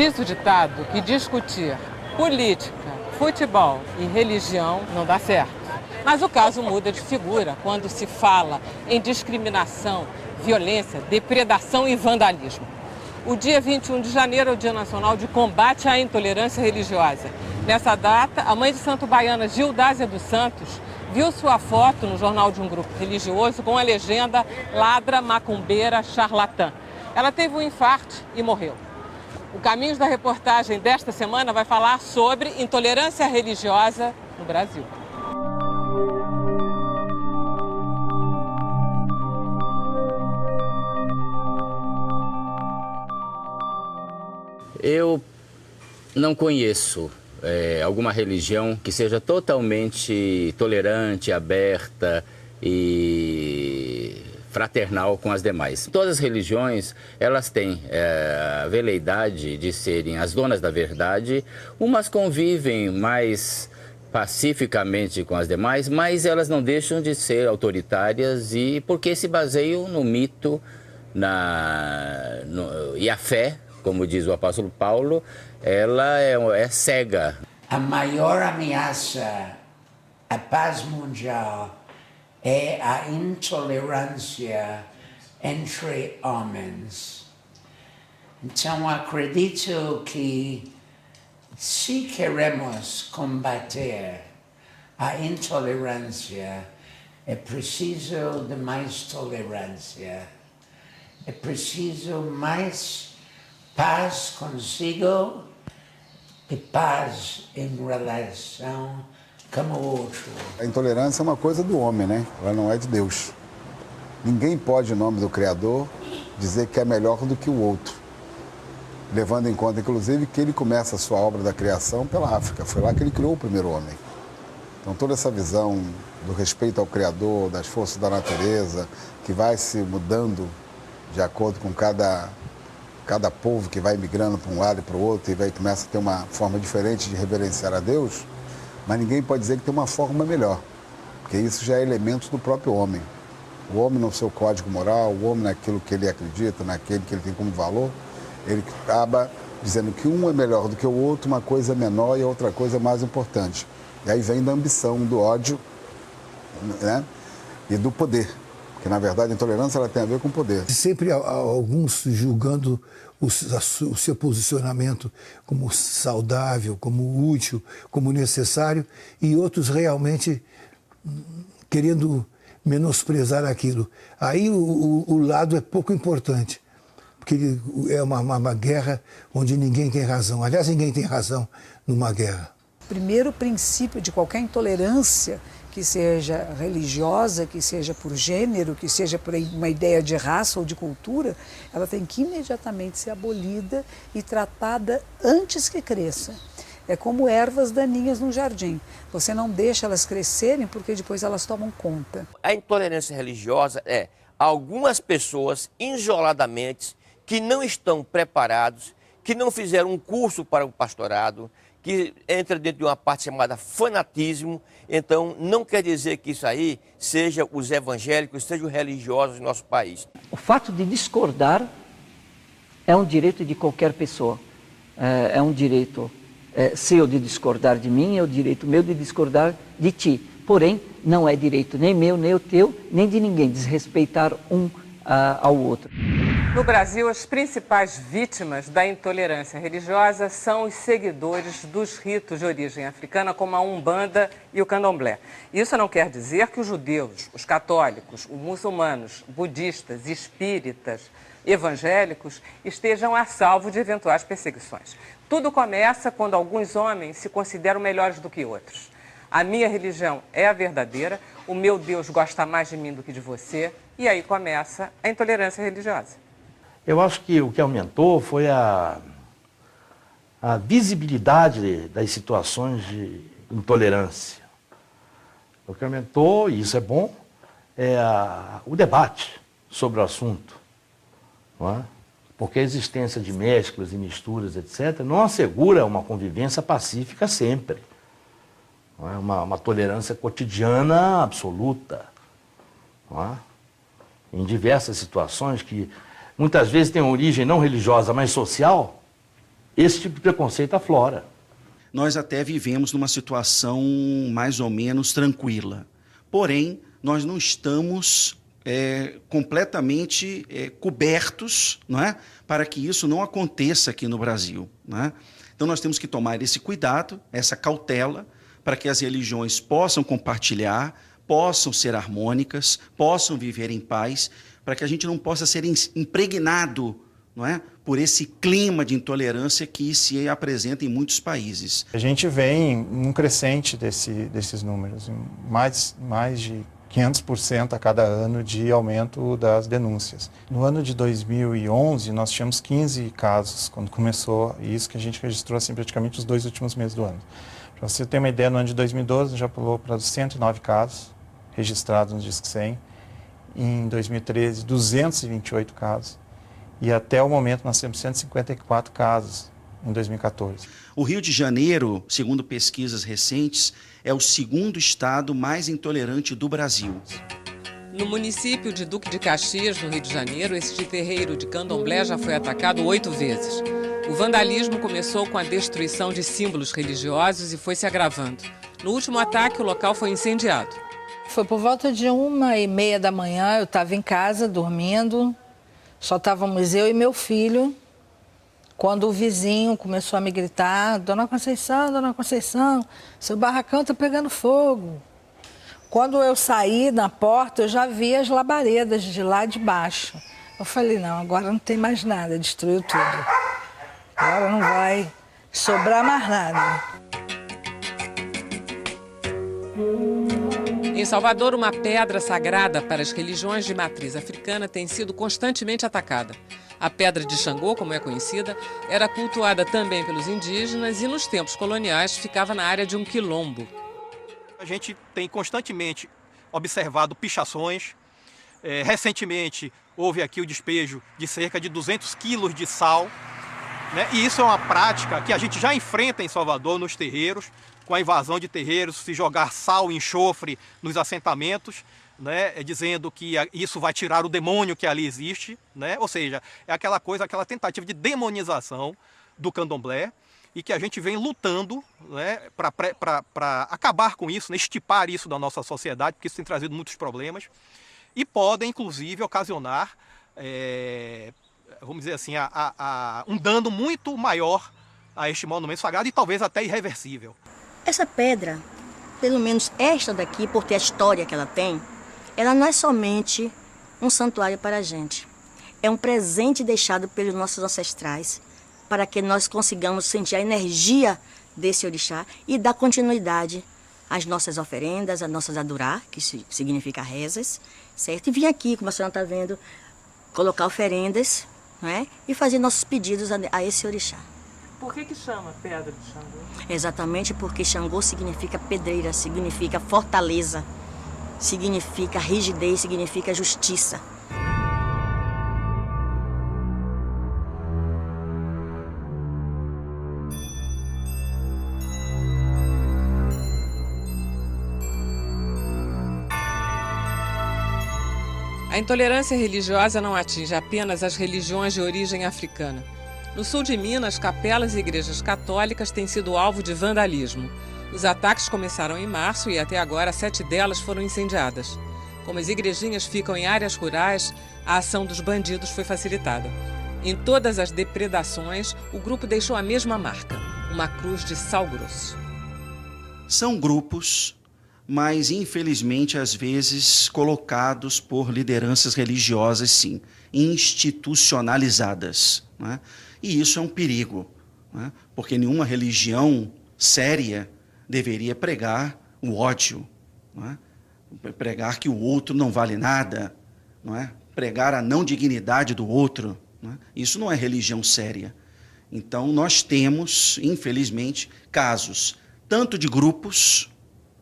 Diz o ditado que discutir política, futebol e religião não dá certo. Mas o caso muda de figura quando se fala em discriminação, violência, depredação e vandalismo. O dia 21 de janeiro é o Dia Nacional de Combate à Intolerância Religiosa. Nessa data, a mãe de santo baiana Gildásia dos Santos viu sua foto no jornal de um grupo religioso com a legenda "Ladra, macumbeira, charlatã". Ela teve um infarto e morreu. O Caminhos da reportagem desta semana vai falar sobre intolerância religiosa no Brasil. Eu não conheço alguma religião que seja totalmente tolerante, aberta e fraternal com as demais. Todas as religiões, elas têm a veleidade de serem as donas da verdade. Umas convivem mais pacificamente com as demais, mas elas não deixam de ser autoritárias e porque se baseiam no mito e a fé, como diz o apóstolo Paulo, ela é cega. A maior ameaça à paz mundial é a intolerância entre homens. Então, acredito que se queremos combater a intolerância, é preciso de mais tolerância, é preciso mais paz consigo e paz em relação com o outro. A intolerância é uma coisa do homem, né? Ela não é de Deus. Ninguém pode, em nome do Criador, dizer que é melhor do que o outro. Levando em conta, inclusive, que ele começa a sua obra da criação pela África. Foi lá que ele criou o primeiro homem. Então, toda essa visão do respeito ao Criador, das forças da natureza, que vai se mudando de acordo com cada povo que vai migrando para um lado e para o outro e começa a ter uma forma diferente de reverenciar a Deus, mas ninguém pode dizer que tem uma forma melhor, porque isso já é elemento do próprio homem. O homem no seu código moral, o homem naquilo que ele acredita, naquele que ele tem como valor, ele acaba dizendo que um é melhor do que o outro, uma coisa é menor e a outra coisa é mais importante. E aí vem da ambição, do ódio, né? E do poder. Porque, na verdade, a intolerância ela tem a ver com poder. Sempre há alguns julgando o seu posicionamento como saudável, como útil, como necessário, e outros realmente querendo menosprezar aquilo. Aí o lado é pouco importante, porque é uma guerra onde ninguém tem razão. Aliás, ninguém tem razão numa guerra. O primeiro princípio de qualquer intolerância, que seja religiosa, que seja por gênero, que seja por uma ideia de raça ou de cultura, ela tem que imediatamente ser abolida e tratada antes que cresça. É como ervas daninhas no jardim. Você não deixa elas crescerem porque depois elas tomam conta. A intolerância religiosa é algumas pessoas isoladamente que não estão preparados, que não fizeram um curso para o pastorado, que entra dentro de uma parte chamada fanatismo. Então, não quer dizer que isso aí seja os evangélicos, sejam os religiosos do nosso país. O fato de discordar é um direito de qualquer pessoa. É um direito seu de discordar de mim, é o direito meu de discordar de ti. Porém, não é direito nem meu, nem o teu, nem de ninguém desrespeitar um ao outro. No Brasil, as principais vítimas da intolerância religiosa são os seguidores dos ritos de origem africana, como a Umbanda e o Candomblé. Isso não quer dizer que os judeus, os católicos, os muçulmanos, budistas, espíritas, evangélicos estejam a salvo de eventuais perseguições. Tudo começa quando alguns homens se consideram melhores do que outros. A minha religião é a verdadeira, o meu Deus gosta mais de mim do que de você, e aí começa a intolerância religiosa. Eu acho que o que aumentou foi a visibilidade das situações de intolerância. O que aumentou, e isso é bom, é o debate sobre o assunto. Não é? Porque a existência de mesclas e misturas, etc., não assegura uma convivência pacífica sempre. Não é? Uma tolerância cotidiana absoluta. Não é? Em diversas situações que muitas vezes têm origem não religiosa, mas social, esse tipo de preconceito aflora. Nós até vivemos numa situação mais ou menos tranquila. Porém, nós não estamos completamente cobertos, não é? Para que isso não aconteça aqui no Brasil. Não é? Então, nós temos que tomar esse cuidado, essa cautela, para que as religiões possam compartilhar, possam ser harmônicas, possam viver em paz, para que a gente não possa ser impregnado, não é, por esse clima de intolerância que se apresenta em muitos países. A gente vem um crescente desses números, mais de 500% a cada ano de aumento das denúncias. No ano de 2011, nós tínhamos 15 casos, quando começou isso, que a gente registrou assim, praticamente os 2 últimos meses do ano. Para você ter uma ideia, no ano de 2012 já pulou para 109 casos registrados no Disque 100. Em 2013, 228 casos. E até o momento nós temos 154 casos em 2014. O Rio de Janeiro, segundo pesquisas recentes, é o 2º estado mais intolerante do Brasil. No município de Duque de Caxias, no Rio de Janeiro, este terreiro de candomblé já foi atacado 8 vezes. O vandalismo começou com a destruição de símbolos religiosos e foi se agravando. No último ataque, o local foi incendiado. Foi por volta de 1h30 da manhã, eu estava em casa, dormindo, só estávamos eu e meu filho, quando o vizinho começou a me gritar, Dona Conceição, seu barracão está pegando fogo. Quando eu saí na porta, eu já vi as labaredas de lá de baixo. Eu falei, não, agora não tem mais nada, destruiu tudo. Agora não vai sobrar mais nada. Em Salvador, uma pedra sagrada para as religiões de matriz africana tem sido constantemente atacada. A Pedra de Xangô, como é conhecida, era cultuada também pelos indígenas e, nos tempos coloniais, ficava na área de um quilombo. A gente tem constantemente observado pichações. Recentemente, houve aqui o despejo de cerca de 200 quilos de sal. Né? E isso é uma prática que a gente já enfrenta em Salvador, nos terreiros, com a invasão de terreiros, se jogar sal e enxofre nos assentamentos, né, dizendo que isso vai tirar o demônio que ali existe, né? Ou seja, é aquela tentativa de demonização do candomblé e que a gente vem lutando, né, para acabar com isso, né, estipar isso da nossa sociedade, porque isso tem trazido muitos problemas e podem, inclusive, ocasionar, vamos dizer assim, um dano muito maior a este monumento sagrado e talvez até irreversível. Essa pedra, pelo menos esta daqui, por ter a história que ela tem, ela não é somente um santuário para a gente. É um presente deixado pelos nossos ancestrais para que nós consigamos sentir a energia desse orixá e dar continuidade às nossas oferendas, às nossas adorar, que significa rezas, certo? E vir aqui, como a senhora está vendo, colocar oferendas, não é? E fazer nossos pedidos a esse orixá. Por que chama Pedra de Xangô? Exatamente porque Xangô significa pedreira, significa fortaleza, significa rigidez, significa justiça. A intolerância religiosa não atinge apenas as religiões de origem africana. No sul de Minas, capelas e igrejas católicas têm sido alvo de vandalismo. Os ataques começaram em março e até agora 7 delas foram incendiadas. Como as igrejinhas ficam em áreas rurais, a ação dos bandidos foi facilitada. Em todas as depredações, o grupo deixou a mesma marca, uma cruz de sal grosso. São grupos, mas infelizmente às vezes colocados por lideranças religiosas, sim, institucionalizadas, né? E isso é um perigo, né? Porque nenhuma religião séria deveria pregar o ódio, né? Pregar que o outro não vale nada, não é? Pregar a não dignidade do outro, né? Isso não é religião séria. Então nós temos, infelizmente, casos tanto de grupos,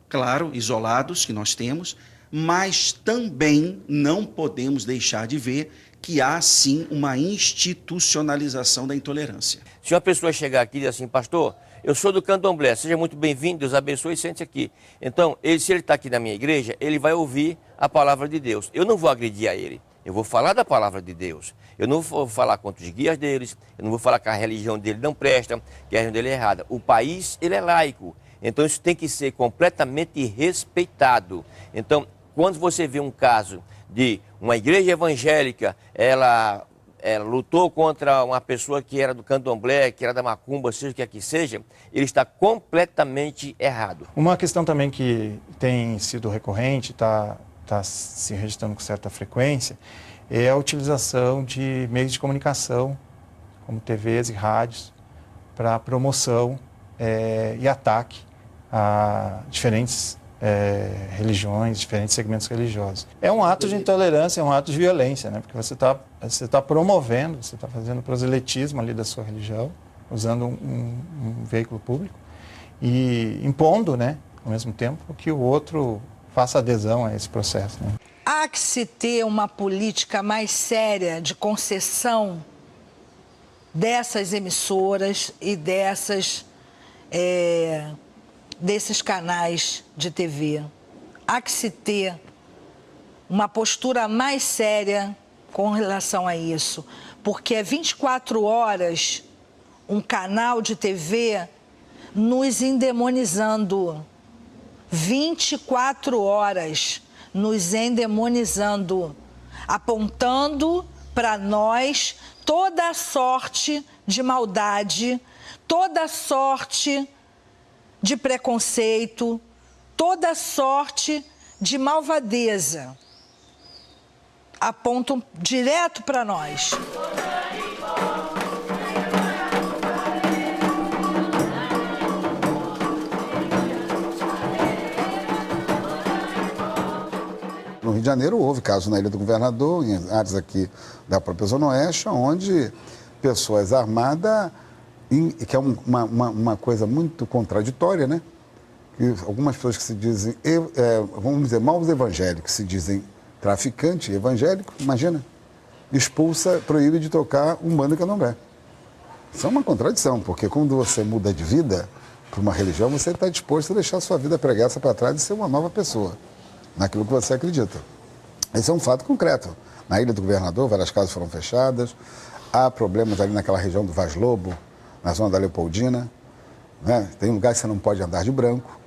claro, isolados que nós temos, mas também não podemos deixar de ver que há, sim, uma institucionalização da intolerância. Se uma pessoa chegar aqui e dizer assim, pastor, eu sou do candomblé, seja muito bem-vindo, Deus abençoe e sente aqui. Então, se ele está aqui na minha igreja, ele vai ouvir a palavra de Deus. Eu não vou agredir a ele, Eu vou falar da palavra de Deus. Eu não vou falar contra os guias deles, eu não vou falar que a religião dele não presta, que a religião dele é errada. O país, ele é laico. Então isso tem que ser completamente respeitado. Então, quando você vê um caso de uma igreja evangélica, ela lutou contra uma pessoa que era do candomblé, que era da macumba, seja o que aqui seja, ele está completamente errado. Uma questão também que tem sido recorrente, está se registrando com certa frequência, é a utilização de meios de comunicação, como TVs e rádios, para promoção e ataque a diferentes religiões, diferentes segmentos religiosos. É um ato de intolerância, é um ato de violência, né? Porque você tá promovendo, você está fazendo proselitismo ali da sua religião, usando um veículo público e impondo, né, ao mesmo tempo, que o outro faça adesão a esse processo, né? Há que se ter uma política mais séria de concessão dessas emissoras e desses canais de TV. Há que se ter uma postura mais séria com relação a isso, porque é 24 horas um canal de TV nos endemonizando. 24 horas nos endemonizando, apontando para nós toda a sorte de maldade, toda a sorte de preconceito, toda sorte de malvadeza. Apontam direto para nós. No Rio de Janeiro houve casos na Ilha do Governador, em áreas aqui da própria Zona Oeste, onde pessoas armadas, que é uma coisa muito contraditória, né? Que algumas pessoas que se dizem, vamos dizer, maus evangélicos, se dizem traficante evangélico, imagina, expulsa, proíbe de tocar Umbanda e Candomblé. Isso é uma contradição, porque quando você muda de vida para uma religião, você está disposto a deixar a sua vida preguiça para trás e ser uma nova pessoa, naquilo que você acredita. Esse é um fato concreto. Na Ilha do Governador, várias casas foram fechadas, há problemas ali naquela região do Vaz Lobo, na zona da Leopoldina, né? Tem lugares que você não pode andar de branco.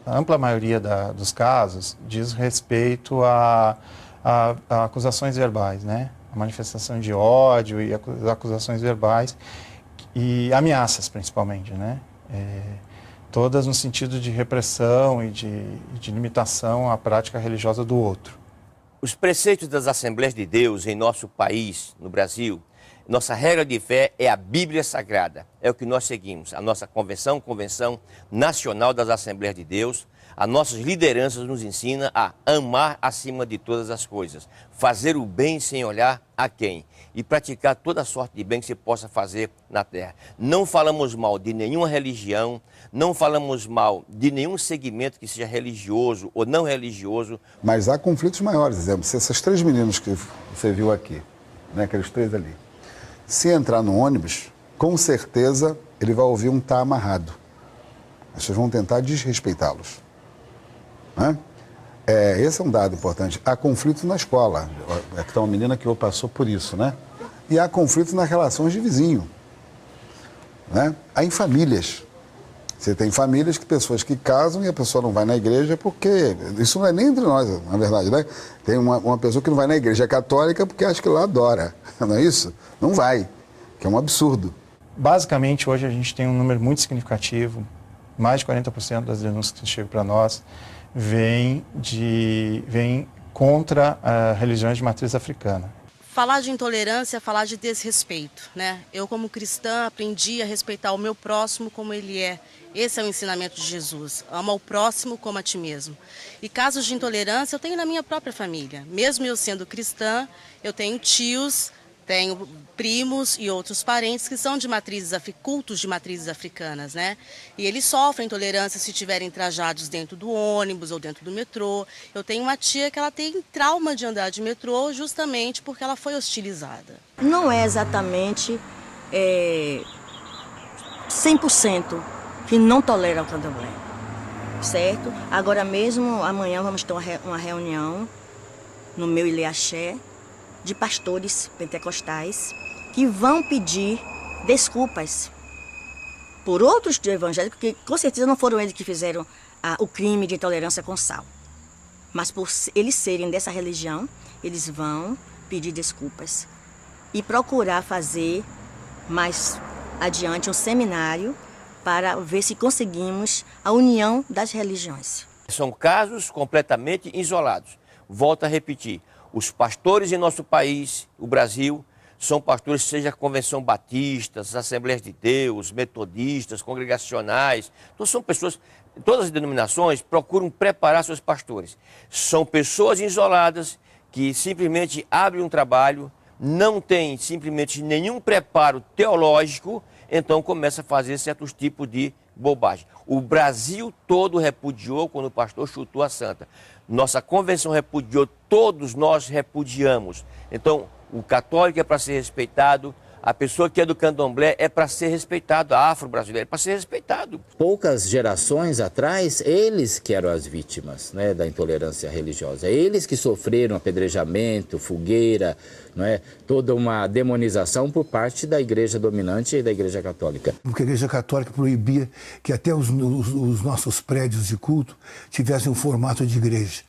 A ampla maioria dos casos diz respeito a acusações verbais, né? A manifestação de ódio e acusações verbais e ameaças, principalmente, né? Todas no sentido de repressão e de limitação à prática religiosa do outro. Os preceitos das Assembleias de Deus em nosso país, no Brasil, nossa regra de fé é a Bíblia Sagrada. É o que nós seguimos. A nossa Convenção Nacional das Assembleias de Deus, as nossas lideranças nos ensinam a amar acima de todas as coisas, fazer o bem sem olhar a quem e praticar toda sorte de bem que se possa fazer na terra. Não falamos mal de nenhuma religião, não falamos mal de nenhum segmento que seja religioso ou não religioso. Mas há conflitos maiores, exemplo, se esses 3 meninos que você viu aqui, né, aqueles 3 ali, se entrar no ônibus, com certeza ele vai ouvir um tá amarrado. As pessoas vão tentar desrespeitá-los. Né? Esse é um dado importante. Há conflito na escola. Aqui está uma menina que passou por isso, né? E há conflito nas relações de vizinho. Né? Há em famílias. Você tem famílias que pessoas que casam e a pessoa não vai na igreja porque... Isso não é nem entre nós, na verdade, né? Tem uma pessoa que não vai na igreja católica porque acha que lá adora. Não é isso? Não vai, que é um absurdo. Basicamente, hoje a gente tem um número muito significativo, mais de 40% das denúncias que chegam para nós vêm contra religiões de matriz africana. Falar de intolerância é falar de desrespeito, né? Eu, como cristã, aprendi a respeitar o meu próximo como ele é. Esse é o ensinamento de Jesus. Ama o próximo como a ti mesmo. E casos de intolerância eu tenho na minha própria família. Mesmo eu sendo cristã, eu tenho tios, tenho primos e outros parentes que são de cultos de matrizes africanas, né? E eles sofrem intolerância se estiverem trajados dentro do ônibus ou dentro do metrô. Eu tenho uma tia que ela tem trauma de andar de metrô justamente porque ela foi hostilizada. Não é exatamente 100% que não tolera o candomblé, certo? Agora mesmo, amanhã vamos ter uma reunião no meu Ilê Axé, de pastores pentecostais que vão pedir desculpas por outros evangélicos que com certeza não foram eles que fizeram o crime de intolerância com sal. Mas por eles serem dessa religião, eles vão pedir desculpas e procurar fazer mais adiante um seminário para ver se conseguimos a união das religiões. São casos completamente isolados. Volto a repetir, os pastores em nosso país, o Brasil, são pastores, seja a Convenção Batista, as Assembleias de Deus, metodistas, congregacionais. Então são pessoas, todas as denominações procuram preparar seus pastores. São pessoas isoladas que simplesmente abrem um trabalho, não têm simplesmente nenhum preparo teológico, então começa a fazer certos tipos de bobagem. O Brasil todo repudiou quando o pastor chutou a santa. Nossa convenção repudiou, todos nós repudiamos. Então, o católico é para ser respeitado, a pessoa que é do candomblé é para ser respeitado, a afro-brasileira é para ser respeitado. Poucas gerações atrás, eles que eram as vítimas, né, da intolerância religiosa. Eles que sofreram apedrejamento, fogueira, não é, toda uma demonização por parte da igreja dominante e da igreja católica. Porque a igreja católica proibia que até os nossos prédios de culto tivessem um formato de igreja,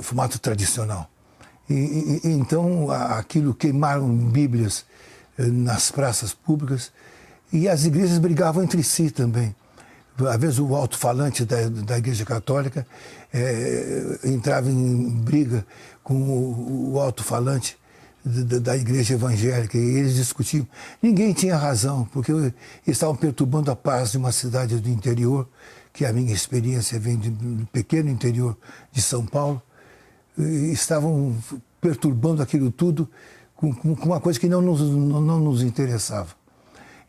formato tradicional. Então, aquilo, queimaram bíblias nas praças públicas e as igrejas brigavam entre si também. Às vezes o alto-falante da igreja católica entrava em briga com o alto-falante da igreja evangélica e eles discutiam. Ninguém tinha razão, porque estavam perturbando a paz de uma cidade do interior, que a minha experiência vem do pequeno interior de São Paulo. Estavam perturbando aquilo tudo com uma coisa que não nos interessava.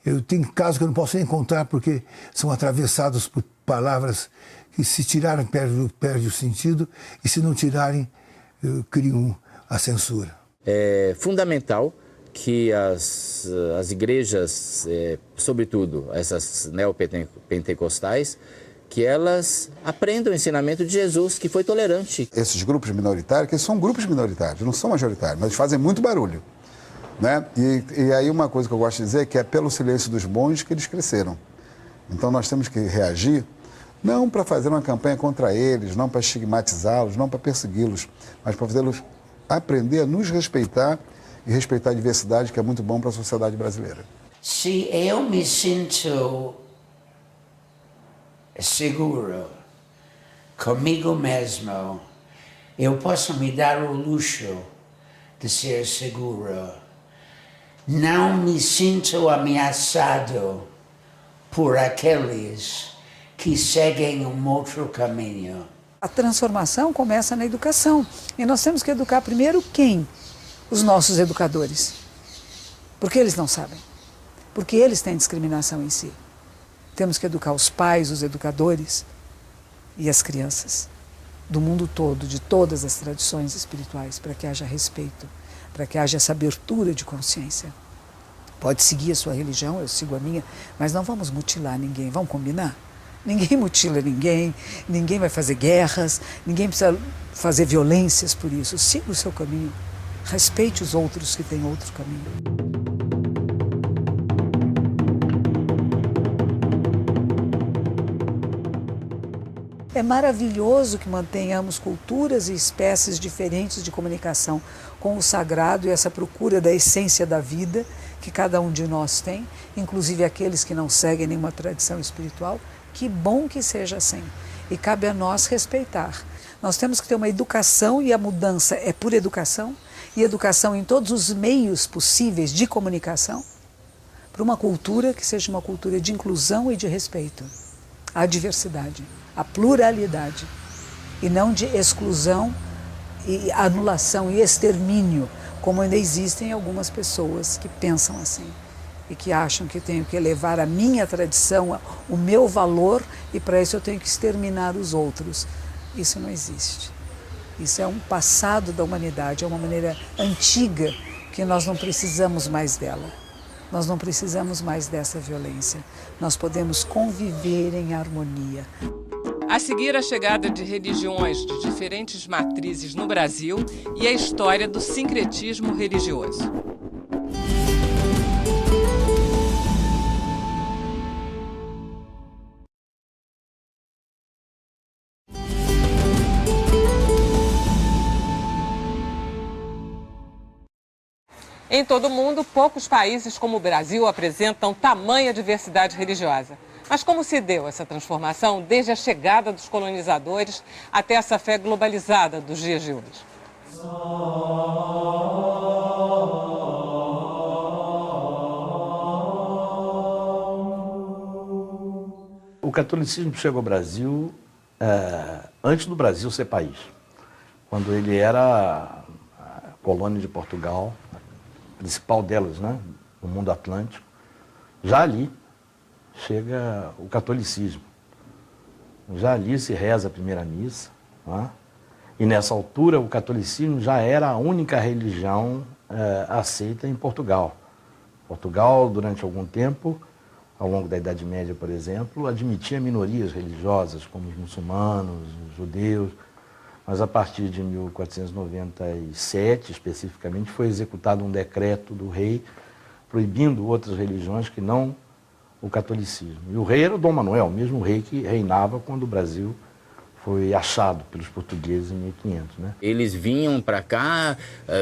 Eu tenho casos que eu não posso nem contar porque são atravessados por palavras que, se tirarem, perde o sentido e, se não tirarem, criam a censura. É fundamental que as igrejas, sobretudo essas neopentecostais, que elas aprendam o ensinamento de Jesus, que foi tolerante. Esses grupos minoritários, que são grupos minoritários, não são majoritários, mas fazem muito barulho, né? E aí uma coisa que eu gosto de dizer é que é pelo silêncio dos bons que eles cresceram. Então nós temos que reagir, não para fazer uma campanha contra eles, não para estigmatizá-los, não para persegui-los, mas para fazê-los aprender a nos respeitar e respeitar a diversidade, que é muito bom para a sociedade brasileira. Se eu me sinto seguro comigo mesmo, eu posso me dar o luxo de ser seguro. Não me sinto ameaçado por aqueles que seguem um outro caminho. A transformação começa na educação. E nós temos que educar primeiro quem? Os nossos educadores. Porque eles não sabem. Porque eles têm discriminação em si. Temos que educar os pais, os educadores e as crianças do mundo todo, de todas as tradições espirituais, para que haja respeito, para que haja essa abertura de consciência. Pode seguir a sua religião, eu sigo a minha, mas não vamos mutilar ninguém, vamos combinar? Ninguém mutila ninguém, ninguém vai fazer guerras, ninguém precisa fazer violências por isso. Siga o seu caminho, respeite os outros que têm outro caminho. É maravilhoso que mantenhamos culturas e espécies diferentes de comunicação com o sagrado e essa procura da essência da vida que cada um de nós tem, inclusive aqueles que não seguem nenhuma tradição espiritual. Que bom que seja assim. E cabe a nós respeitar. Nós temos que ter uma educação, e a mudança é por educação, e educação em todos os meios possíveis de comunicação, para uma cultura que seja uma cultura de inclusão e de respeito à diversidade, à pluralidade, e não de exclusão e anulação e extermínio, como ainda existem algumas pessoas que pensam assim e que acham que tenho que elevar a minha tradição, o meu valor, e para isso eu tenho que exterminar os outros. Isso não existe. Isso é um passado da humanidade, é uma maneira antiga que nós não precisamos mais dela. Nós não precisamos mais dessa violência. Nós podemos conviver em harmonia. A seguir, a chegada de religiões de diferentes matrizes no Brasil e a história do sincretismo religioso. Em todo o mundo, poucos países como o Brasil apresentam tamanha diversidade religiosa. Mas como se deu essa transformação desde a chegada dos colonizadores até essa fé globalizada dos dias de hoje? O catolicismo chegou ao Brasil antes do Brasil ser país, quando ele era a colônia de Portugal, a principal delas, né, no mundo atlântico. Já ali chega o catolicismo. Já ali se reza a primeira missa, né? E nessa altura o catolicismo já era a única religião aceita em Portugal. Portugal, durante algum tempo, ao longo da Idade Média, por exemplo, admitia minorias religiosas, como os muçulmanos, os judeus, mas a partir de 1497, especificamente, foi executado um decreto do rei proibindo outras religiões que não o catolicismo. E o rei era o Dom Manuel, o mesmo rei que reinava quando o Brasil foi achado pelos portugueses em 1500, né? Eles vinham para cá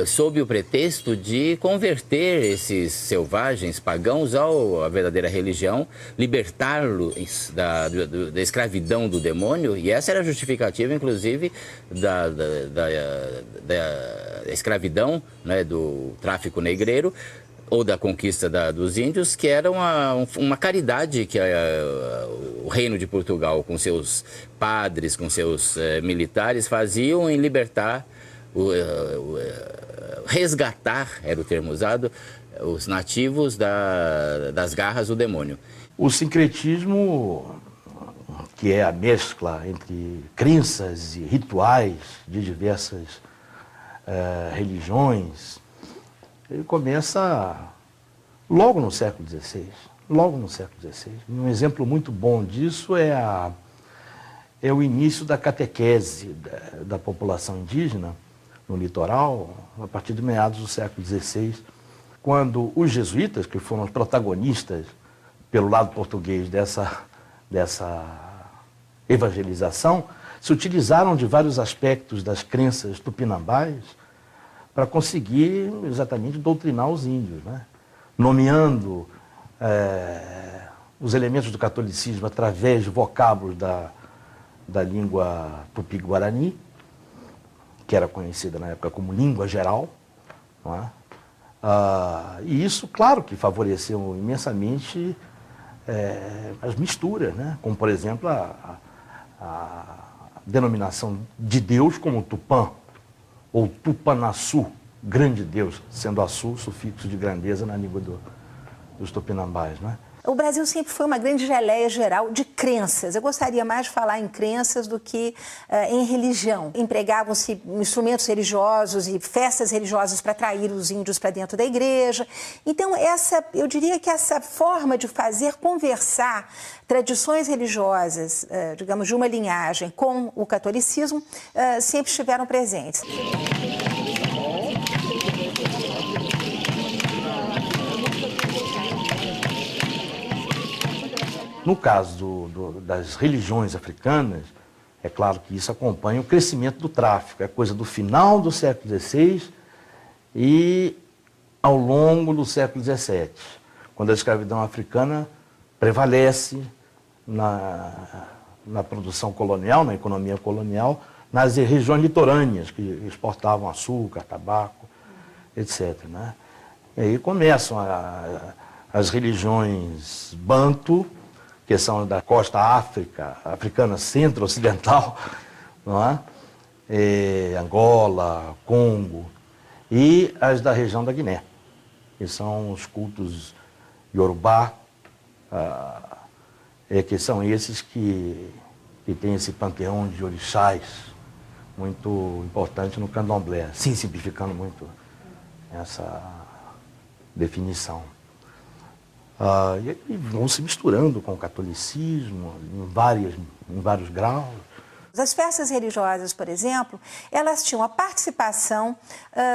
sob o pretexto de converter esses selvagens pagãos à verdadeira religião, libertá-los da escravidão do demônio, e essa era a justificativa, inclusive, da escravidão, né, do tráfico negreiro, ou da conquista dos índios, que era uma caridade que o reino de Portugal, com seus padres, com seus militares, faziam em libertar, resgatar, era o termo usado, os nativos das garras do demônio. O sincretismo, que é a mescla entre crenças e rituais de diversas religiões, ele começa logo no século XVI, logo no século XVI. Um exemplo muito bom disso é o início da catequese da população indígena no litoral, a partir de meados do século XVI, quando os jesuítas, que foram os protagonistas pelo lado português dessa evangelização, se utilizaram de vários aspectos das crenças tupinambás para conseguir exatamente doutrinar os índios, né? Nomeando os elementos do catolicismo através de vocábulos da língua tupi-guarani, que era conhecida na época como língua geral, não é? E isso, claro, que favoreceu imensamente as misturas, né? Como, por exemplo, a denominação de Deus como Tupã, ou Tupanaçu, grande Deus, sendo Açu sufixo de grandeza na língua dos tupinambás, né? O Brasil sempre foi uma grande geleia geral de crenças. Eu gostaria mais de falar em crenças do que em religião. Empregavam-se instrumentos religiosos e festas religiosas para atrair os índios para dentro da igreja. Então, eu diria que essa forma de fazer conversar tradições religiosas, digamos, de uma linhagem com o catolicismo, sempre estiveram presentes. No caso das religiões africanas, é claro que isso acompanha o crescimento do tráfico. É coisa do final do século XVI e ao longo do século XVII, quando a escravidão africana prevalece na produção colonial, na economia colonial, nas regiões litorâneas, que exportavam açúcar, tabaco, etc., né? E aí começam as religiões banto, que são da costa africana centro-ocidental, não é? Angola, Congo, e as da região da Guiné, que são os cultos Yorubá, que são esses que têm esse panteão de orixás muito importante no candomblé, sim, simplificando muito essa definição. E vão se misturando com o catolicismo em vários graus. As festas religiosas, por exemplo, elas tinham a participação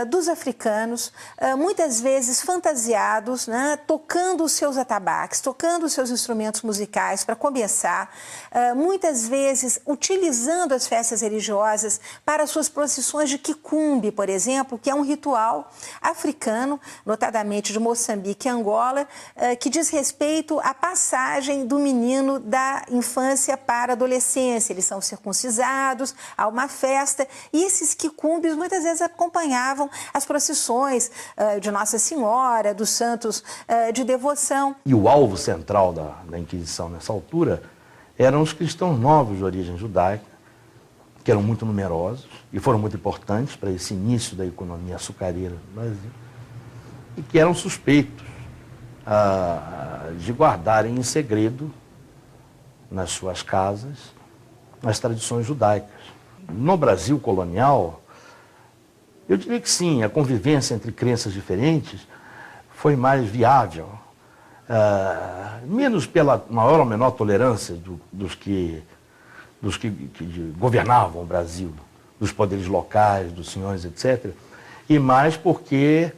dos africanos, muitas vezes fantasiados, né, tocando os seus atabaques, tocando os seus instrumentos musicais para começar, muitas vezes utilizando as festas religiosas para suas procissões de quikumbe, por exemplo, que é um ritual africano, notadamente de Moçambique e Angola, que diz respeito à passagem do menino da infância para a adolescência. Eles são circuncidados, há uma festa, e esses quicumbes muitas vezes acompanhavam as procissões de Nossa Senhora, dos santos de devoção. E o alvo central da Inquisição nessa altura eram os cristãos novos de origem judaica, que eram muito numerosos e foram muito importantes para esse início da economia açucareira no Brasil, e que eram suspeitos de guardarem em segredo nas suas casas as tradições judaicas. No Brasil colonial, eu diria que sim, a convivência entre crenças diferentes foi mais viável, menos pela maior ou menor tolerância dos que governavam o Brasil, dos poderes locais, dos senhores, etc., e mais porque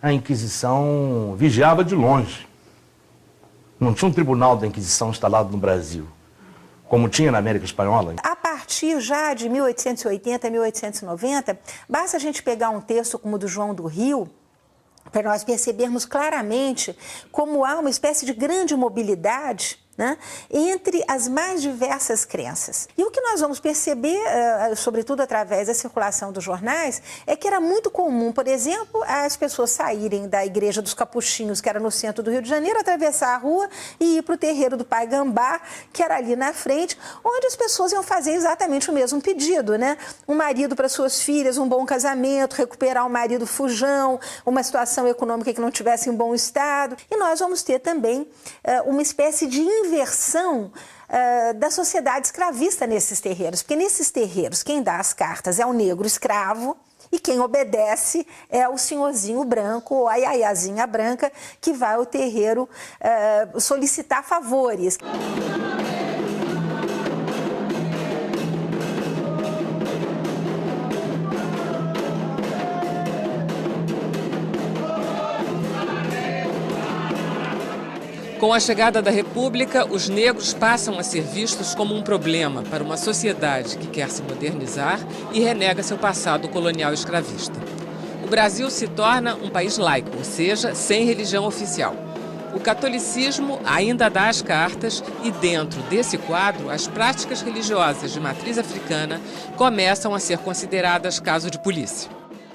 a Inquisição vigiava de longe. Não tinha um tribunal da Inquisição instalado no Brasil, como tinha na América Espanhola. A partir já de 1880, 1890, basta a gente pegar um texto como o do João do Rio, para nós percebermos claramente como há uma espécie de grande mobilidade, né, entre as mais diversas crenças. E o que nós vamos perceber, sobretudo através da circulação dos jornais, é que era muito comum, por exemplo, as pessoas saírem da Igreja dos Capuchinhos, que era no centro do Rio de Janeiro, atravessar a rua e ir para o terreiro do Pai Gambá, que era ali na frente, onde as pessoas iam fazer exatamente o mesmo pedido, né? Um marido para suas filhas, um bom casamento, recuperar um marido fujão, uma situação econômica que não tivesse em bom estado. E nós vamos ter também uma espécie de inversão da sociedade escravista nesses terreiros, porque nesses terreiros quem dá as cartas é o negro escravo e quem obedece é o senhorzinho branco ou a iaiazinha branca que vai ao terreiro solicitar favores. Com a chegada da República, os negros passam a ser vistos como um problema para uma sociedade que quer se modernizar e renega seu passado colonial escravista. O Brasil se torna um país laico, ou seja, sem religião oficial. O catolicismo ainda dá as cartas e, dentro desse quadro, as práticas religiosas de matriz africana começam a ser consideradas caso de polícia.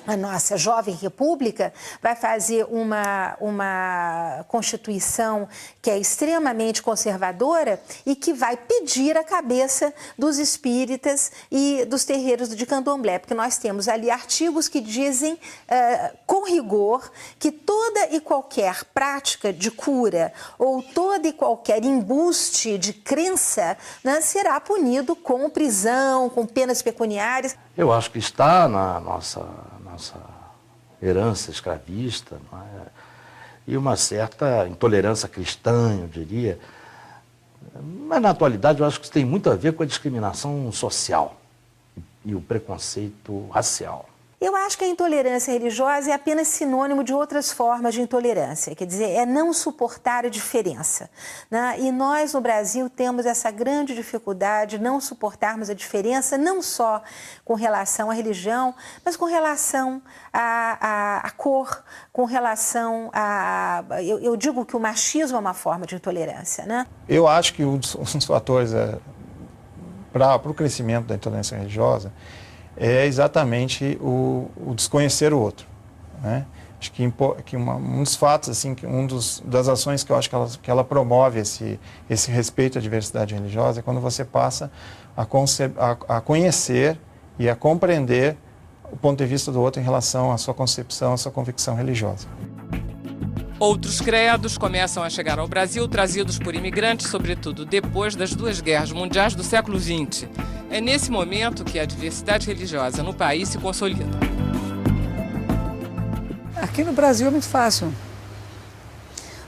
A nossa jovem república vai fazer uma constituição que é extremamente conservadora e que vai pedir a cabeça dos espíritas e dos terreiros de candomblé, porque nós temos ali artigos que dizem com rigor que toda e qualquer prática de cura ou toda e qualquer embuste de crença, né, será punido com prisão, com penas pecuniárias. Eu acho que está na nossa herança escravista, não é? E uma certa intolerância cristã, eu diria. Mas, na atualidade, eu acho que isso tem muito a ver com a discriminação social e o preconceito racial. Eu acho que a intolerância religiosa é apenas sinônimo de outras formas de intolerância, quer dizer, é não suportar a diferença, né? E nós, no Brasil, temos essa grande dificuldade de não suportarmos a diferença, não só com relação à religião, mas com relação à cor, com relação a... Eu digo que o machismo é uma forma de intolerância, né? Eu acho que um dos fatores para o crescimento da intolerância religiosa é exatamente o desconhecer o outro, né? Acho que um dos fatos, assim, das ações que eu acho que ela promove esse respeito à diversidade religiosa é quando você passa a conhecer e a compreender o ponto de vista do outro em relação à sua concepção, à sua convicção religiosa. Outros credos começam a chegar ao Brasil, trazidos por imigrantes, sobretudo depois das duas guerras mundiais do século XX. É nesse momento que a diversidade religiosa no país se consolida. Aqui no Brasil é muito fácil.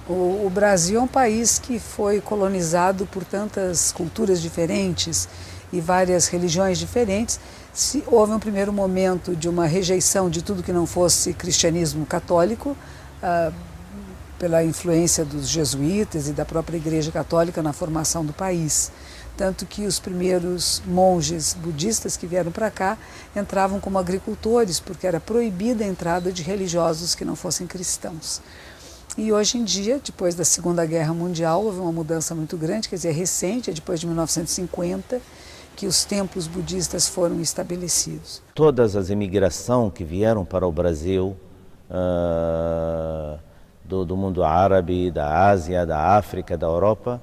O Brasil é um país que foi colonizado por tantas culturas diferentes e várias religiões diferentes. Houve um primeiro momento de uma rejeição de tudo que não fosse cristianismo católico, pela influência dos jesuítas e da própria Igreja Católica na formação do país. Tanto que os primeiros monges budistas que vieram para cá entravam como agricultores, porque era proibida a entrada de religiosos que não fossem cristãos. E hoje em dia, depois da Segunda Guerra Mundial, houve uma mudança muito grande, quer dizer, recente, depois de 1950, que os templos budistas foram estabelecidos. Todas as imigrações que vieram para o Brasil, do mundo árabe, da Ásia, da África, da Europa,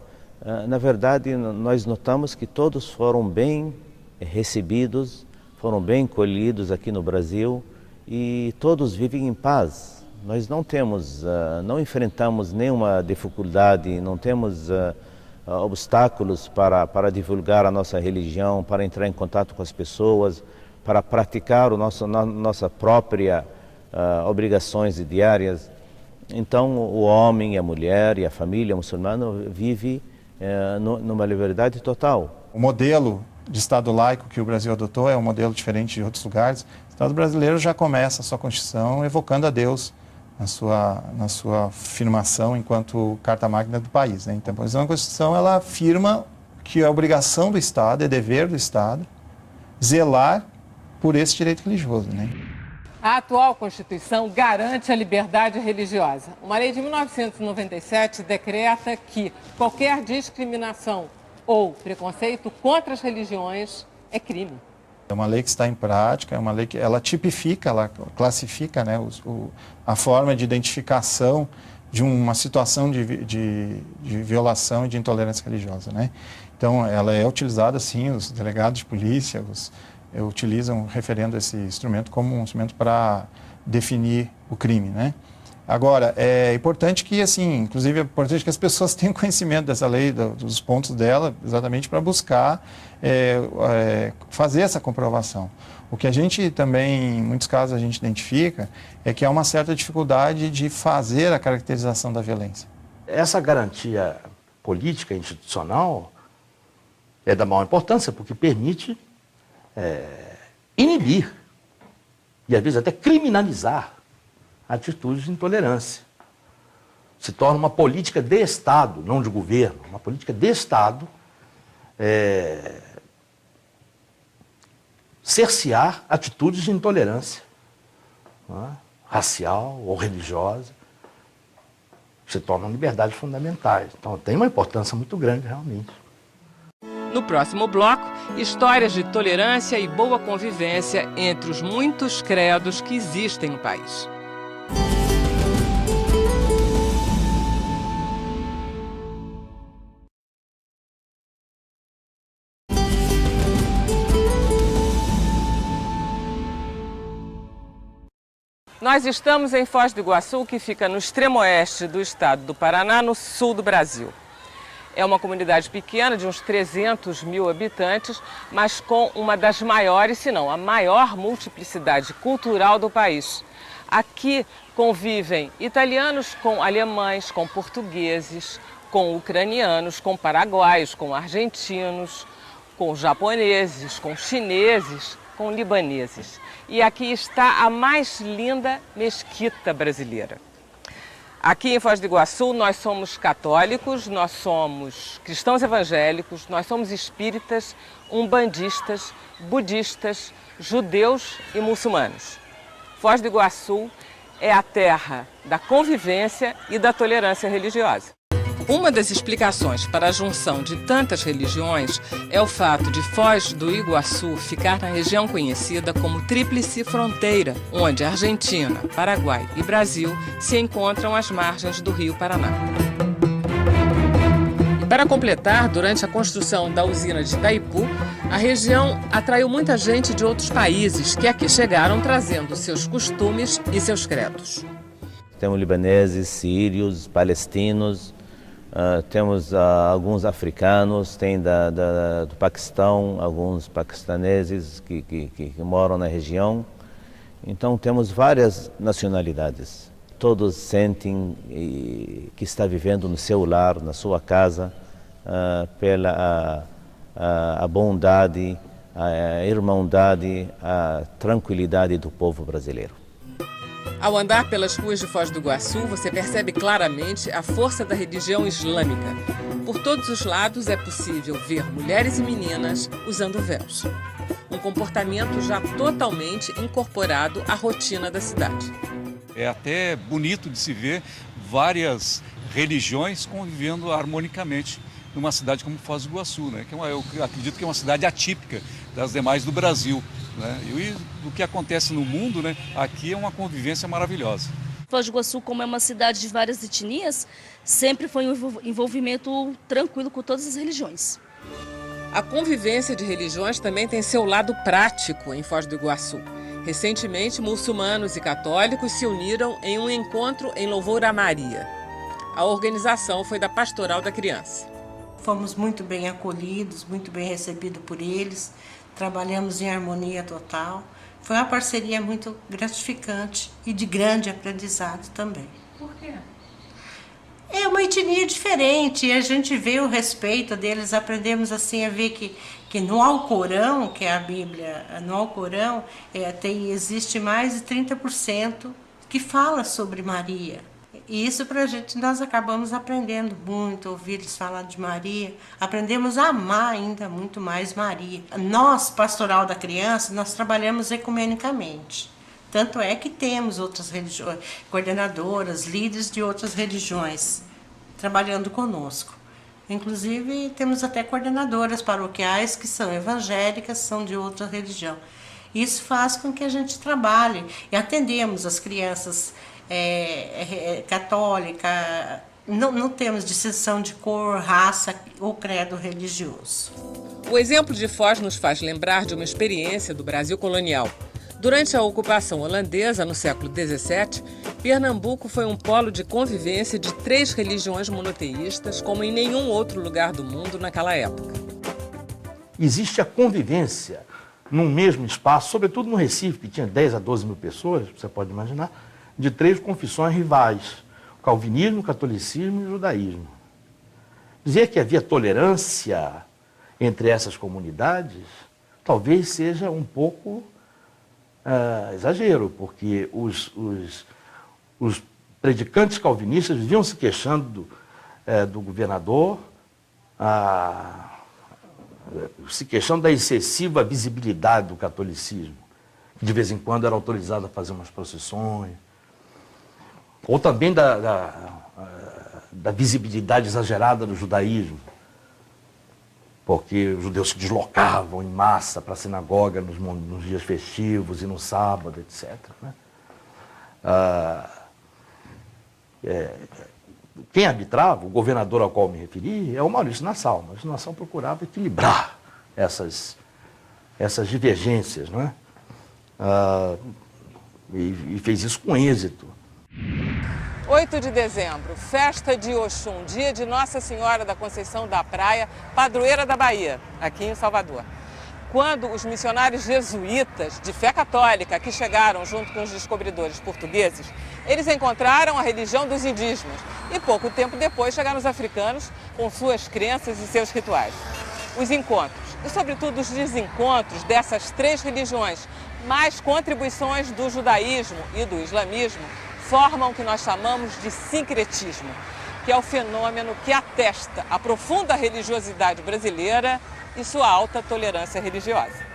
na verdade, nós notamos que todos foram bem recebidos, foram bem colhidos aqui no Brasil e todos vivem em paz. Nós não enfrentamos nenhuma dificuldade, não temos obstáculos para divulgar a nossa religião, para entrar em contato com as pessoas, para praticar nossa própria obrigações diárias. Então, o homem, a mulher e a família muçulmana vivem numa liberdade total. O modelo de Estado laico que o Brasil adotou é um modelo diferente de outros lugares. O Estado brasileiro já começa a sua Constituição evocando a Deus na sua afirmação enquanto carta magna do país, né? Então, a Constituição ela afirma que é obrigação do Estado, é dever do Estado, zelar por esse direito religioso, né? A atual Constituição garante a liberdade religiosa. Uma lei de 1997 decreta que qualquer discriminação ou preconceito contra as religiões é crime. É uma lei que está em prática, é uma lei que ela tipifica, ela classifica, né, a forma de identificação de uma situação de violação e de intolerância religiosa, né? Então, ela é utilizada, sim, os delegados de polícia utilizam, referendo esse instrumento como um instrumento para definir o crime, né? Agora, é importante que, assim, inclusive é importante que as pessoas tenham conhecimento dessa lei, dos pontos dela, exatamente para buscar fazer essa comprovação. O que a gente também, em muitos casos, a gente identifica é que há uma certa dificuldade de fazer a caracterização da violência. Essa garantia política, institucional, é da maior importância, porque permite inibir e, às vezes, até criminalizar atitudes de intolerância. Se torna uma política de Estado, não de governo, uma política de Estado, cercear atitudes de intolerância, não é? Racial ou religiosa, se tornam liberdades fundamentais. Então tem uma importância muito grande, realmente. No próximo bloco, histórias de tolerância e boa convivência entre os muitos credos que existem no país. Nós estamos em Foz do Iguaçu, que fica no extremo oeste do estado do Paraná, no sul do Brasil. É uma comunidade pequena, de uns 300 mil habitantes, mas com uma das maiores, se não a maior multiplicidade cultural do país. Aqui convivem italianos com alemães, com portugueses, com ucranianos, com paraguaios, com argentinos, com japoneses, com chineses, com libaneses. E aqui está a mais linda mesquita brasileira. Aqui em Foz do Iguaçu nós somos católicos, nós somos cristãos evangélicos, nós somos espíritas, umbandistas, budistas, judeus e muçulmanos. Foz do Iguaçu é a terra da convivência e da tolerância religiosa. Uma das explicações para a junção de tantas religiões é o fato de Foz do Iguaçu ficar na região conhecida como Tríplice Fronteira, onde Argentina, Paraguai e Brasil se encontram às margens do Rio Paraná. E para completar, durante a construção da usina de Itaipu, a região atraiu muita gente de outros países que aqui chegaram trazendo seus costumes e seus credos. Temos libaneses, sírios, palestinos, temos alguns africanos, tem do Paquistão, alguns paquistaneses que moram na região. Então temos várias nacionalidades. todos sentem que está vivendo no seu lar, na sua casa, pela a bondade, a irmandade, a tranquilidade do povo brasileiro. Ao andar pelas ruas de Foz do Iguaçu, você percebe claramente a força da religião islâmica. Por todos os lados é possível ver mulheres e meninas usando véus. Um comportamento já totalmente incorporado à rotina da cidade. É até bonito de se ver várias religiões convivendo harmonicamente numa cidade como Foz do Iguaçu, né? Eu acredito que é uma cidade atípica das demais do Brasil, né? E o que acontece no mundo, né? Aqui é uma convivência maravilhosa. Foz do Iguaçu, como é uma cidade de várias etnias, sempre foi um envolvimento tranquilo com todas as religiões. A convivência de religiões também tem seu lado prático em Foz do Iguaçu. Recentemente, muçulmanos e católicos se uniram em um encontro em louvor a Maria. A organização foi da Pastoral da Criança. Fomos muito bem acolhidos, muito bem recebidos por eles, trabalhamos em harmonia total. Foi uma parceria muito gratificante e de grande aprendizado também. Por quê? É uma etnia diferente e a gente vê o respeito deles, aprendemos assim a ver que no Alcorão, que é a Bíblia, no Alcorão existe mais de 30% que fala sobre Maria. E isso pra gente, nós acabamos aprendendo muito, ouvir eles falar de Maria, aprendemos a amar ainda muito mais Maria. Nós, Pastoral da Criança, nós trabalhamos ecumenicamente. Tanto é que temos outras religiões, coordenadoras, líderes de outras religiões trabalhando conosco. Inclusive, temos até coordenadoras paroquiais que são evangélicas, são de outra religião. Isso faz com que a gente trabalhe e atendemos as crianças católica, não temos distinção de cor, raça ou credo religioso. O exemplo de Foz nos faz lembrar de uma experiência do Brasil colonial. Durante a ocupação holandesa, no século XVII, Pernambuco foi um polo de convivência de 3 religiões monoteístas, como em nenhum outro lugar do mundo naquela época. Existe a convivência num mesmo espaço, sobretudo no Recife, que tinha 10 a 12 mil pessoas, você pode imaginar, de 3 confissões rivais, o calvinismo, o catolicismo e o judaísmo. Dizer que havia tolerância entre essas comunidades talvez seja um pouco exagero, porque os predicantes calvinistas viviam se queixando do governador, se queixando da excessiva visibilidade do catolicismo, que de vez em quando era autorizado a fazer umas procissões, ou também da visibilidade exagerada do judaísmo, porque os judeus se deslocavam em massa para a sinagoga nos dias festivos e no sábado, etc. Né? Quem arbitrava, o governador ao qual me referi, é o Maurício Nassau. O Maurício Nassau procurava equilibrar essas divergências, né? E fez isso com êxito. 8 de dezembro, festa de Oxum, dia de Nossa Senhora da Conceição da Praia, padroeira da Bahia, aqui em Salvador. Quando os missionários jesuítas de fé católica que chegaram junto com os descobridores portugueses, eles encontraram a religião dos indígenas e pouco tempo depois chegaram os africanos com suas crenças e seus rituais. Os encontros e, sobretudo, os desencontros dessas 3 religiões, mais contribuições do judaísmo e do islamismo, formam o que nós chamamos de sincretismo, que é o fenômeno que atesta a profunda religiosidade brasileira e sua alta tolerância religiosa.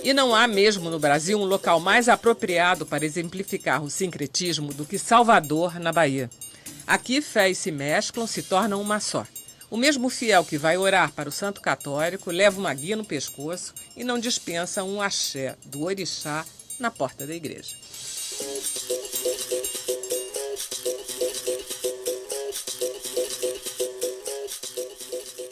E não há mesmo no Brasil um local mais apropriado para exemplificar o sincretismo do que Salvador, na Bahia. Aqui fés se mesclam, se tornam uma só. O mesmo fiel que vai orar para o santo católico leva uma guia no pescoço e não dispensa um axé do orixá na porta da igreja.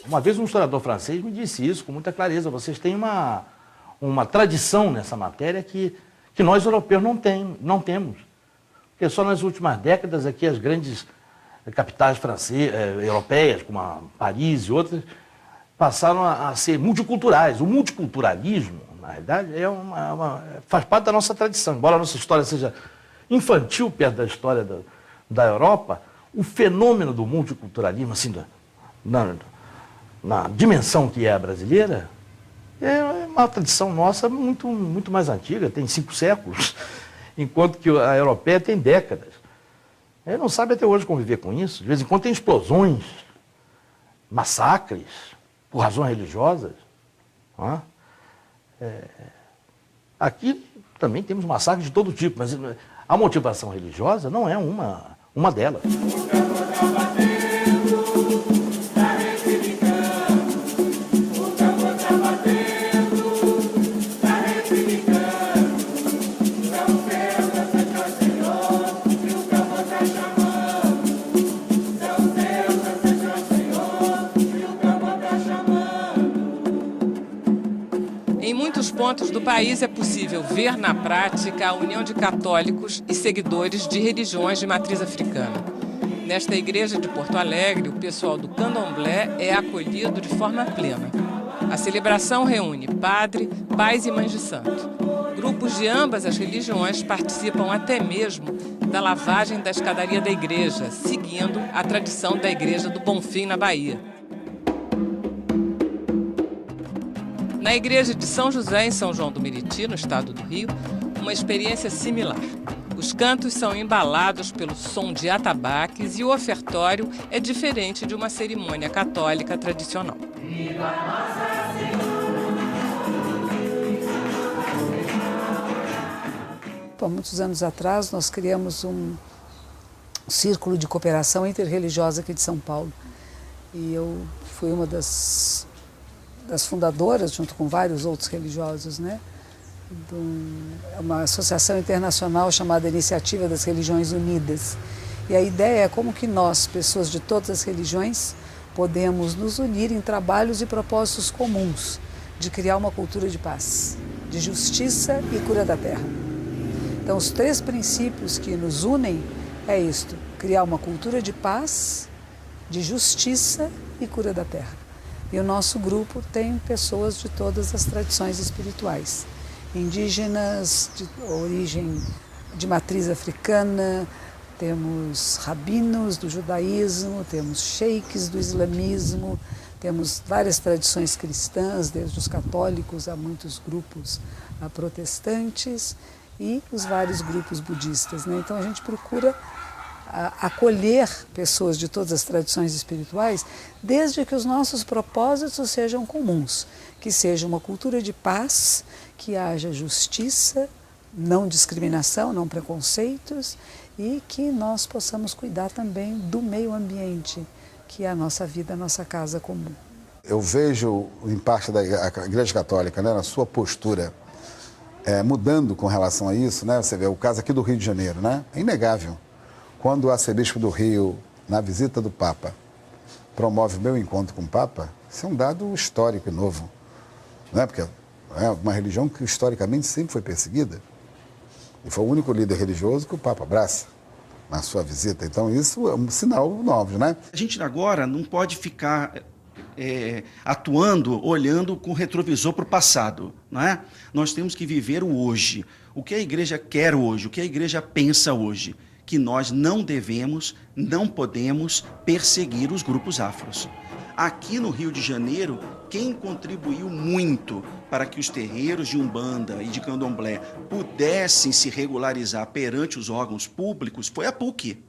Uma vez um historiador francês me disse isso com muita clareza. Vocês têm uma tradição nessa matéria que nós europeus não temos. Porque só nas últimas décadas aqui as grandes capitais europeias, como a Paris e outras, passaram a ser multiculturais. O multiculturalismo, na realidade, faz parte da nossa tradição. Embora a nossa história seja infantil perto da história da Europa, o fenômeno do multiculturalismo, assim, na dimensão que é a brasileira, é uma tradição nossa muito, muito mais antiga, tem 5 séculos, enquanto que a europeia tem décadas. Ele não sabe até hoje conviver com isso. De vez em quando tem explosões, massacres, por razões religiosas. Não é? Aqui também temos massacres de todo tipo, mas a motivação religiosa não é uma delas. Em muitos pontos do país é possível ver na prática a união de católicos e seguidores de religiões de matriz africana. Nesta igreja de Porto Alegre, o pessoal do candomblé é acolhido de forma plena. A celebração reúne padre, pais e mães de santo. Grupos de ambas as religiões participam até mesmo da lavagem da escadaria da igreja, seguindo a tradição da Igreja do Bonfim, na Bahia. Na igreja de São José, em São João do Meriti, no estado do Rio, uma experiência similar. Os cantos são embalados pelo som de atabaques e o ofertório é diferente de uma cerimônia católica tradicional. Há muitos anos atrás, nós criamos um círculo de cooperação interreligiosa aqui de São Paulo. E eu fui uma das fundadoras, junto com vários outros religiosos, né? Uma associação internacional chamada Iniciativa das Religiões Unidas. E a ideia é como que nós, pessoas de todas as religiões, podemos nos unir em trabalhos e propósitos comuns de criar uma cultura de paz, de justiça e cura da terra. Então, os 3 princípios que nos unem é isto: criar uma cultura de paz, de justiça e cura da terra. E o nosso grupo tem pessoas de todas as tradições espirituais. Indígenas, de origem de matriz africana, temos rabinos do judaísmo, temos sheiks do islamismo, temos várias tradições cristãs, desde os católicos a muitos grupos protestantes e os vários grupos budistas, né? Então a gente procura acolher pessoas de todas as tradições espirituais, desde que os nossos propósitos sejam comuns, que seja uma cultura de paz, que haja justiça, não discriminação, não preconceitos, e que nós possamos cuidar também do meio ambiente, que é a nossa vida, a nossa casa comum. Eu vejo, em parte da Igreja Católica, né, na sua postura, mudando com relação a isso, né? Você vê o caso aqui do Rio de Janeiro, né? É inegável. Quando o arcebispo do Rio, na visita do Papa, promove o meu encontro com o Papa, isso é um dado histórico e novo. Não é? Porque é uma religião que historicamente sempre foi perseguida. E foi o único líder religioso que o Papa abraça na sua visita. Então isso é um sinal novo, né? A gente agora não pode ficar atuando, olhando com o retrovisor para o passado, não é? Nós temos que viver o hoje. O que a igreja quer hoje, o que a igreja pensa hoje. Que nós não devemos, não podemos perseguir os grupos afros. Aqui no Rio de Janeiro, quem contribuiu muito para que os terreiros de Umbanda e de Candomblé pudessem se regularizar perante os órgãos públicos foi a PUC.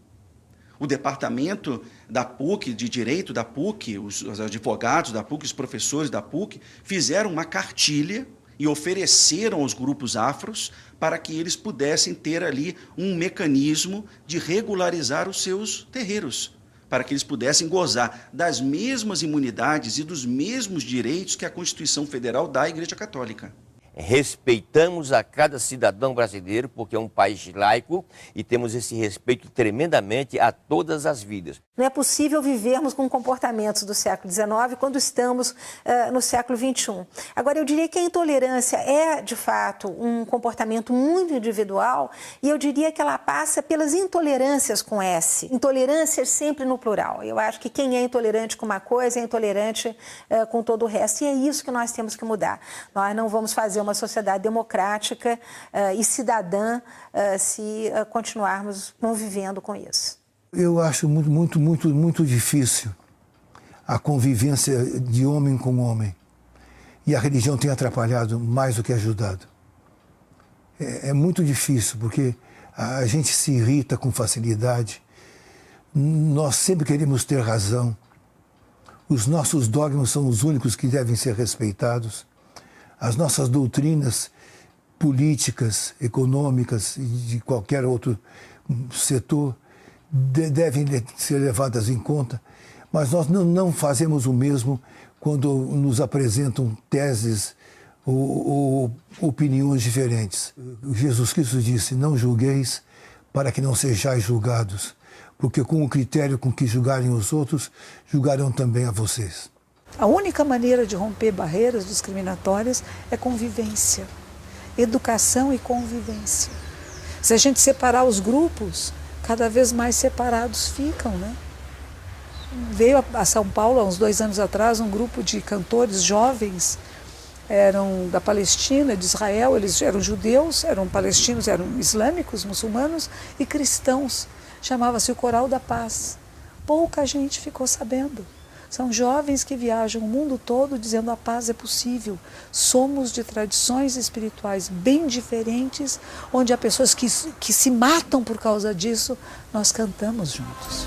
O departamento da PUC, de Direito da PUC, os advogados da PUC, os professores da PUC, fizeram uma cartilha e ofereceram aos grupos afros para que eles pudessem ter ali um mecanismo de regularizar os seus terreiros, para que eles pudessem gozar das mesmas imunidades e dos mesmos direitos que a Constituição Federal dá à Igreja Católica. respeitamos a cada cidadão brasileiro, porque é um país laico e temos esse respeito tremendamente a todas as vidas. Não é possível vivermos com comportamentos do século XIX quando estamos no século XXI. Agora, eu diria que a intolerância é, de fato, um comportamento muito individual e eu diria que ela passa pelas intolerâncias com S. Intolerâncias sempre no plural. Eu acho que quem é intolerante com uma coisa é intolerante com todo o resto. E é isso que nós temos que mudar. Nós não vamos fazer uma sociedade democrática e cidadã se continuarmos convivendo com isso. Eu acho muito difícil a convivência de homem com homem. E a religião tem atrapalhado mais do que ajudado. É muito difícil, porque a gente se irrita com facilidade. Nós sempre queremos ter razão. Os nossos dogmas são os únicos que devem ser respeitados. As nossas doutrinas políticas, econômicas e de qualquer outro setor devem ser levadas em conta, mas nós não fazemos o mesmo quando nos apresentam teses ou opiniões diferentes. Jesus Cristo disse: não julgueis para que não sejais julgados, porque com o critério com que julgarem os outros, julgarão também a vocês. A única maneira de romper barreiras discriminatórias é convivência, educação e convivência. Se a gente separar os grupos, cada vez mais separados ficam, né? Veio a São Paulo, há uns 2 anos atrás, um grupo de cantores jovens, eram da Palestina, de Israel, eles eram judeus, eram palestinos, eram islâmicos, muçulmanos e cristãos. Chamava-se o Coral da Paz. Pouca gente ficou sabendo. São jovens que viajam o mundo todo dizendo: a paz é possível. Somos de tradições espirituais bem diferentes, onde há pessoas que se matam por causa disso. Nós cantamos juntos.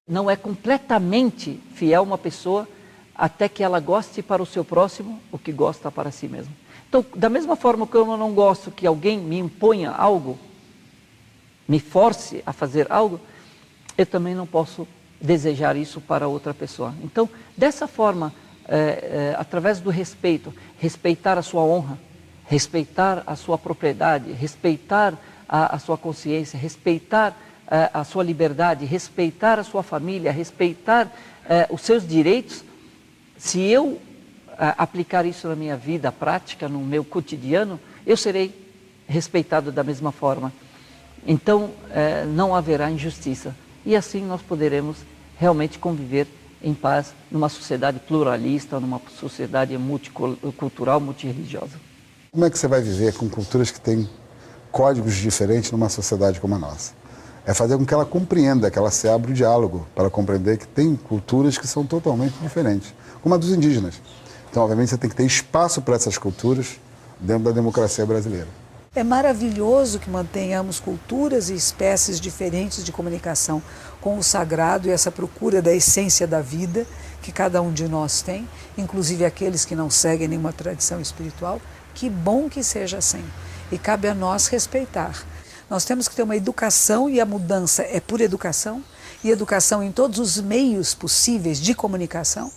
Não é completamente fiel uma pessoa até que ela goste para o seu próximo o que gosta para si mesmo. Então, da mesma forma que eu não gosto que alguém me imponha algo, me force a fazer algo, eu também não posso desejar isso para outra pessoa. Então, dessa forma, através do respeito, respeitar a sua honra, respeitar a sua propriedade, respeitar a sua consciência, respeitar a sua liberdade, respeitar a sua família, respeitar os seus direitos. Se eu aplicar isso na minha vida prática, no meu cotidiano, eu serei respeitado da mesma forma. Então, não haverá injustiça. E assim nós poderemos realmente conviver em paz numa sociedade pluralista, numa sociedade multicultural, multirreligiosa. Como é que você vai viver com culturas que têm códigos diferentes numa sociedade como a nossa? É fazer com que ela compreenda, que ela se abra o diálogo para compreender que tem culturas que são totalmente diferentes, como a dos indígenas. Então, obviamente, você tem que ter espaço para essas culturas dentro da democracia brasileira. É maravilhoso que mantenhamos culturas e espécies diferentes de comunicação com o sagrado e essa procura da essência da vida que cada um de nós tem, inclusive aqueles que não seguem nenhuma tradição espiritual. Que bom que seja assim. E cabe a nós respeitar. Nós temos que ter uma educação, e a mudança é por educação, e educação em todos os meios possíveis de comunicação,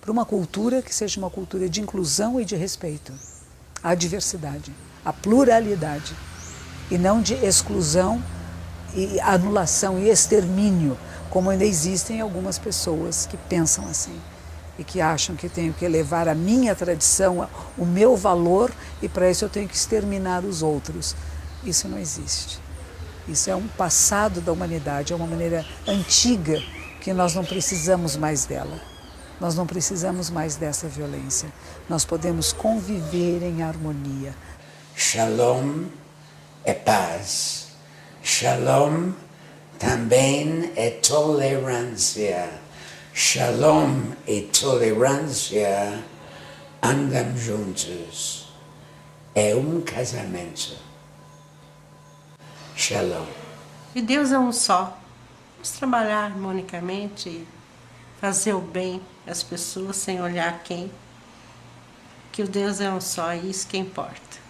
para uma cultura que seja uma cultura de inclusão e de respeito à diversidade, à pluralidade, e não de exclusão e anulação e extermínio, como ainda existem algumas pessoas que pensam assim e que acham que tenho que elevar a minha tradição, o meu valor, e para isso eu tenho que exterminar os outros. Isso não existe. Isso é um passado da humanidade, é uma maneira antiga que nós não precisamos mais dela. Nós não precisamos mais dessa violência. Nós podemos conviver em harmonia. Shalom é paz. Shalom também é tolerância. Shalom e tolerância andam juntos. É um casamento. Shalom. E Deus é um só. Vamos trabalhar harmonicamente e fazer o bem às pessoas sem olhar quem. Que o Deus é um só, e isso que importa.